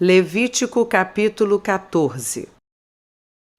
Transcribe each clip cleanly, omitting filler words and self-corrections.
Levítico capítulo 14.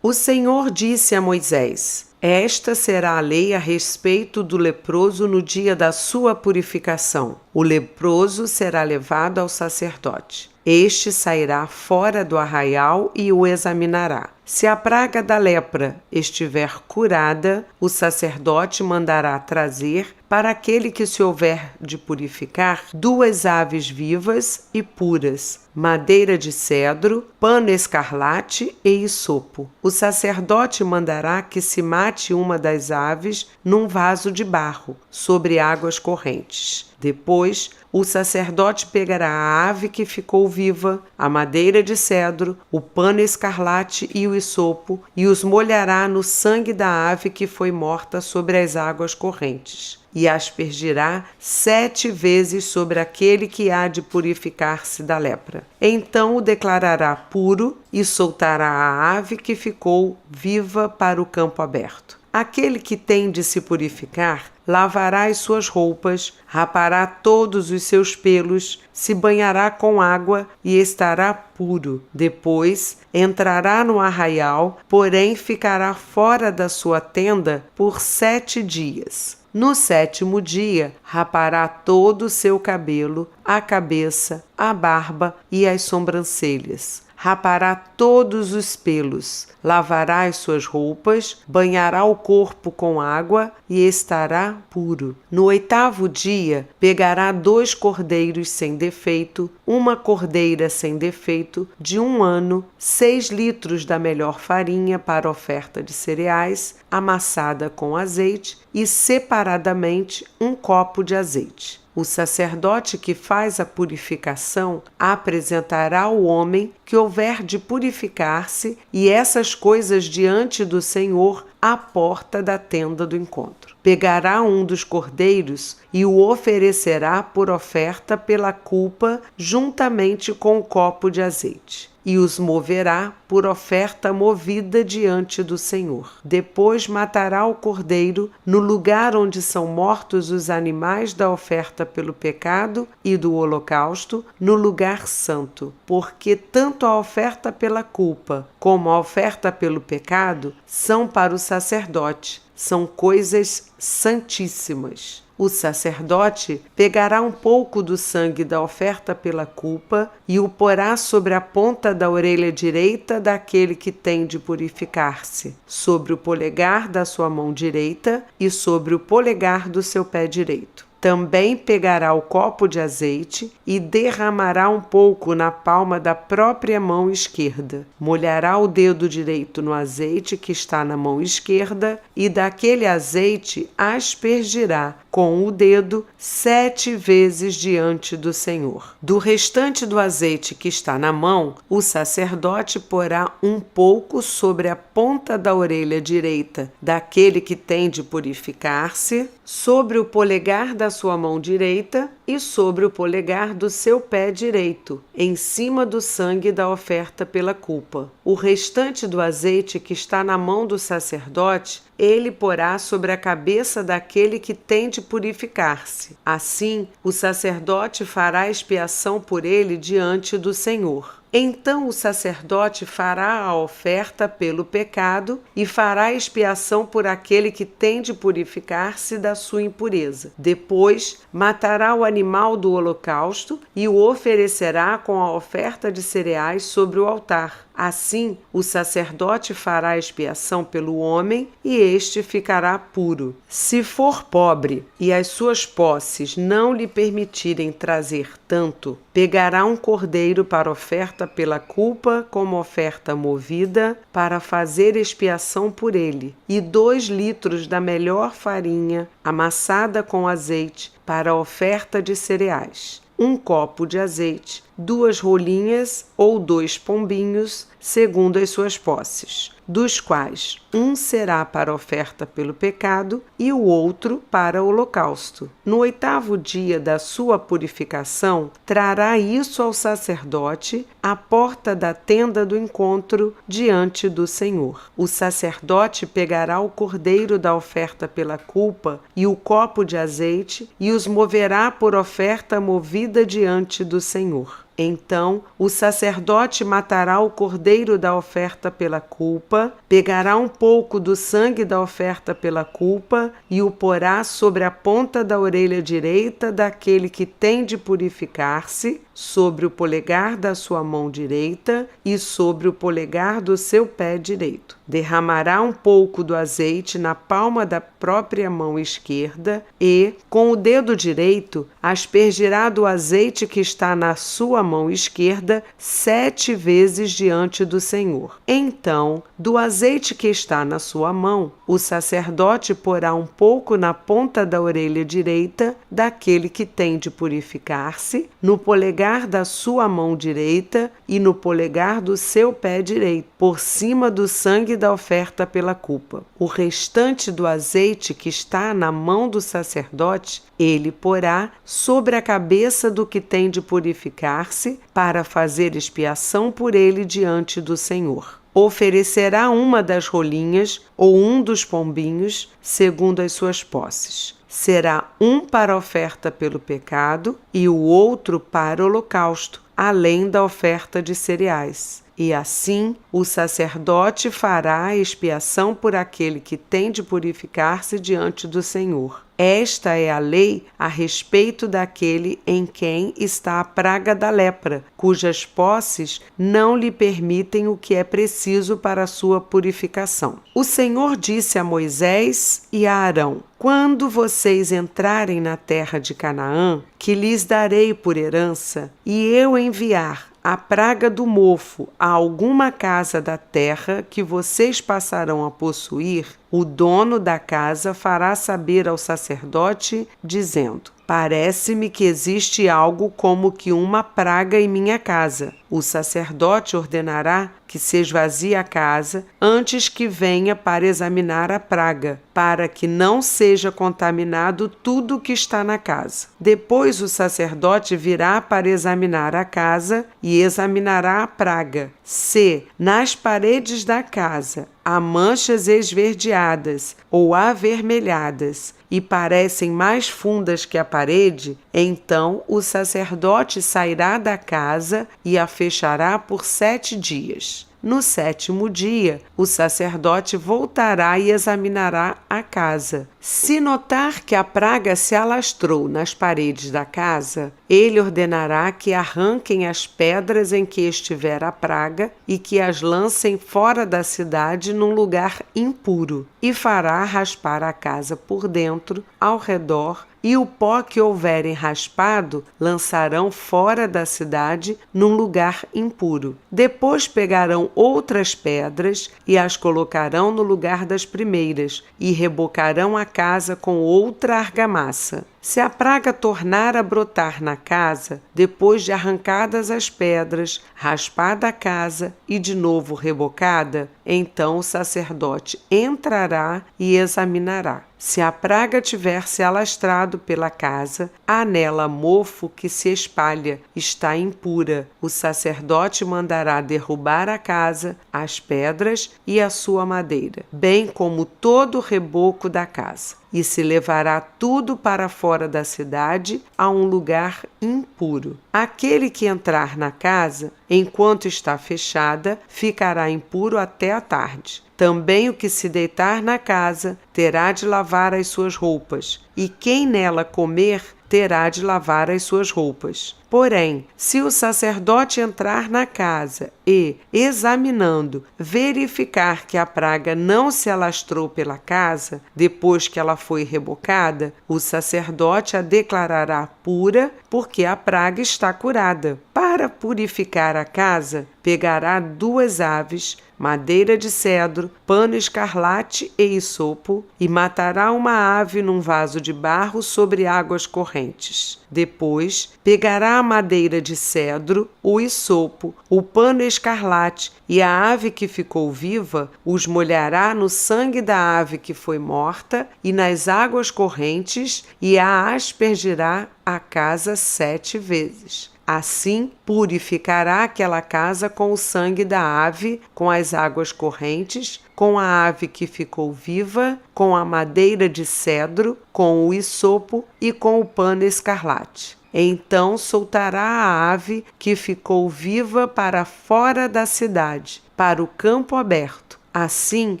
O Senhor disse a Moisés: Esta será a lei a respeito do leproso no dia da sua purificação. O leproso será levado ao sacerdote. Este sairá fora do arraial e o examinará. Se a praga da lepra estiver curada, o sacerdote mandará trazer, para aquele que se houver de purificar, 2 aves vivas e puras, madeira de cedro, pano escarlate e hisopo. O sacerdote mandará que se mate uma das aves num vaso de barro, sobre águas correntes. Depois, o sacerdote pegará a ave que ficou viva, a madeira de cedro, o pano escarlate e o hisopo, e os molhará no sangue da ave que foi morta sobre as águas correntes, e aspergirá 7 vezes sobre aquele que há de purificar-se da lepra. Então o declarará puro e soltará a ave que ficou viva para o campo aberto. Aquele que tem de se purificar lavará as suas roupas, rapará todos os seus pelos, se banhará com água e estará puro. Depois entrará no arraial, porém ficará fora da sua tenda por 7 dias. No 7º dia, rapará todo o seu cabelo, a cabeça, a barba e as sobrancelhas. Rapará todos os pelos, lavará as suas roupas, banhará o corpo com água e estará puro. No 8º dia, pegará 2 cordeiros sem defeito, uma cordeira sem defeito, de 1 ano, 6 litros da melhor farinha para oferta de cereais, amassada com azeite, e separadamente 1 copo de azeite. O sacerdote que faz a purificação apresentará ao homem que houver de purificar-se e essas coisas diante do Senhor à porta da tenda do encontro. Pegará um dos cordeiros e o oferecerá por oferta pela culpa juntamente com o copo de azeite. E os moverá por oferta movida diante do Senhor. Depois matará o cordeiro no lugar onde são mortos os animais da oferta pelo pecado e do holocausto, no lugar santo, porque tanto a oferta pela culpa como a oferta pelo pecado são para o sacerdote, são coisas santíssimas. O sacerdote pegará um pouco do sangue da oferta pela culpa e o porá sobre a ponta da orelha direita daquele que tem de purificar-se, sobre o polegar da sua mão direita e sobre o polegar do seu pé direito. Também pegará o copo de azeite e derramará um pouco na palma da própria mão esquerda. Molhará o dedo direito no azeite que está na mão esquerda e daquele azeite aspergirá com o dedo 7 vezes diante do Senhor. Do restante do azeite que está na mão, o sacerdote porá um pouco sobre a ponta da orelha direita daquele que tem de purificar-se, sobre o polegar da sua mão direita e sobre o polegar do seu pé direito, em cima do sangue da oferta pela culpa. O restante do azeite que está na mão do sacerdote, ele porá sobre a cabeça daquele que tem de purificar-se. Assim, o sacerdote fará expiação por ele diante do Senhor. Então o sacerdote fará a oferta pelo pecado e fará expiação por aquele que tem de purificar-se da sua impureza. Depois matará o animal do holocausto e o oferecerá com a oferta de cereais sobre o altar. Assim, o sacerdote fará expiação pelo homem e este ficará puro. Se for pobre e as suas posses não lhe permitirem trazer tanto, pegará um cordeiro para oferta pela culpa como oferta movida para fazer expiação por ele, e 2 litros da melhor farinha amassada com azeite para oferta de cereais. 1 copo de azeite, 2 rolinhas ou 2 pombinhos, segundo as suas posses, dos quais um será para oferta pelo pecado e o outro para o holocausto. No 8º dia da sua purificação, trará isso ao sacerdote à porta da tenda do encontro diante do Senhor. O sacerdote pegará o cordeiro da oferta pela culpa e o copo de azeite e os moverá por oferta movida diante do Senhor. Então o sacerdote matará o cordeiro da oferta pela culpa, pegará um pouco do sangue da oferta pela culpa e o porá sobre a ponta da orelha direita daquele que tem de purificar-se, sobre o polegar da sua mão direita e sobre o polegar do seu pé direito. Derramará um pouco do azeite na palma da própria mão esquerda e, com o dedo direito, aspergirá do azeite que está na sua mão esquerda 7 vezes diante do Senhor. Então, do azeite que está na sua mão, o sacerdote porá um pouco na ponta da orelha direita daquele que tem de purificar-se, no polegar da sua mão direita e no polegar do seu pé direito, por cima do sangue da oferta pela culpa. O restante do azeite que está na mão do sacerdote, ele porá sobre a cabeça do que tem de purificar-se, para fazer expiação por ele diante do Senhor. Oferecerá uma das rolinhas ou um dos pombinhos, segundo as suas posses. Será um para oferta pelo pecado e o outro para holocausto, além da oferta de cereais. E assim o sacerdote fará a expiação por aquele que tem de purificar-se diante do Senhor. Esta é a lei a respeito daquele em quem está a praga da lepra, cujas posses não lhe permitem o que é preciso para a sua purificação. O Senhor disse a Moisés e a Arão: quando vocês entrarem na terra de Canaã, que lhes darei por herança, e eu enviar a praga do mofo a alguma casa da terra que vocês passarão a possuir, o dono da casa fará saber ao sacerdote, dizendo: parece-me que existe algo como que uma praga em minha casa. O sacerdote ordenará que se esvazie a casa antes que venha para examinar a praga, para que não seja contaminado tudo o que está na casa. Depois o sacerdote virá para examinar a casa e examinará a praga. Se nas paredes da casa há manchas esverdeadas ou avermelhadas e parecem mais fundas que a parede, então o sacerdote sairá da casa e a fechará por 7 dias. No 7º dia, o sacerdote voltará e examinará a casa. Se notar que a praga se alastrou nas paredes da casa, ele ordenará que arranquem as pedras em que estiver a praga e que as lancem fora da cidade num lugar impuro, e fará raspar a casa por dentro, ao redor, e o pó que houverem raspado lançarão fora da cidade num lugar impuro. Depois pegarão outras pedras e as colocarão no lugar das primeiras e rebocarão a casa com outra argamassa. Se a praga tornar a brotar na casa, depois de arrancadas as pedras, raspada a casa e de novo rebocada, então o sacerdote entrará e examinará. Se a praga tiver se alastrado pela casa, há nela mofo que se espalha, está impura. O sacerdote mandará derrubar a casa, as pedras e a sua madeira, bem como todo o reboco da casa. E se levará tudo para fora da cidade a um lugar impuro. Aquele que entrar na casa, enquanto está fechada, ficará impuro até a tarde. Também o que se deitar na casa terá de lavar as suas roupas, e quem nela comer terá de lavar as suas roupas. Porém, se o sacerdote entrar na casa e, examinando, verificar que a praga não se alastrou pela casa, depois que ela foi rebocada, o sacerdote a declarará pura, porque a praga está curada. Para purificar a casa, pegará 2 aves, madeira de cedro, pano escarlate e isopo, e matará uma ave num vaso de barro sobre águas correntes. Depois, pegará a madeira de cedro, o isopo, o pano escarlate e a ave que ficou viva, os molhará no sangue da ave que foi morta e nas águas correntes, e a aspergirá a casa 7 vezes. Assim, purificará aquela casa com o sangue da ave, com as águas correntes, com a ave que ficou viva, com a madeira de cedro, com o isopo e com o pano escarlate. Então soltará a ave que ficou viva para fora da cidade, para o campo aberto. Assim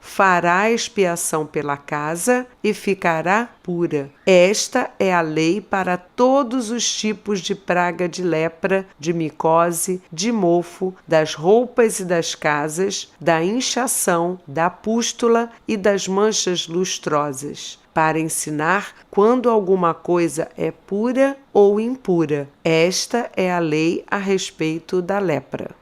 fará expiação pela casa e ficará pura. Esta é a lei para todos os tipos de praga de lepra, de micose, de mofo, das roupas e das casas, da inchação, da pústula e das manchas lustrosas, para ensinar quando alguma coisa é pura ou impura. Esta é a lei a respeito da lepra.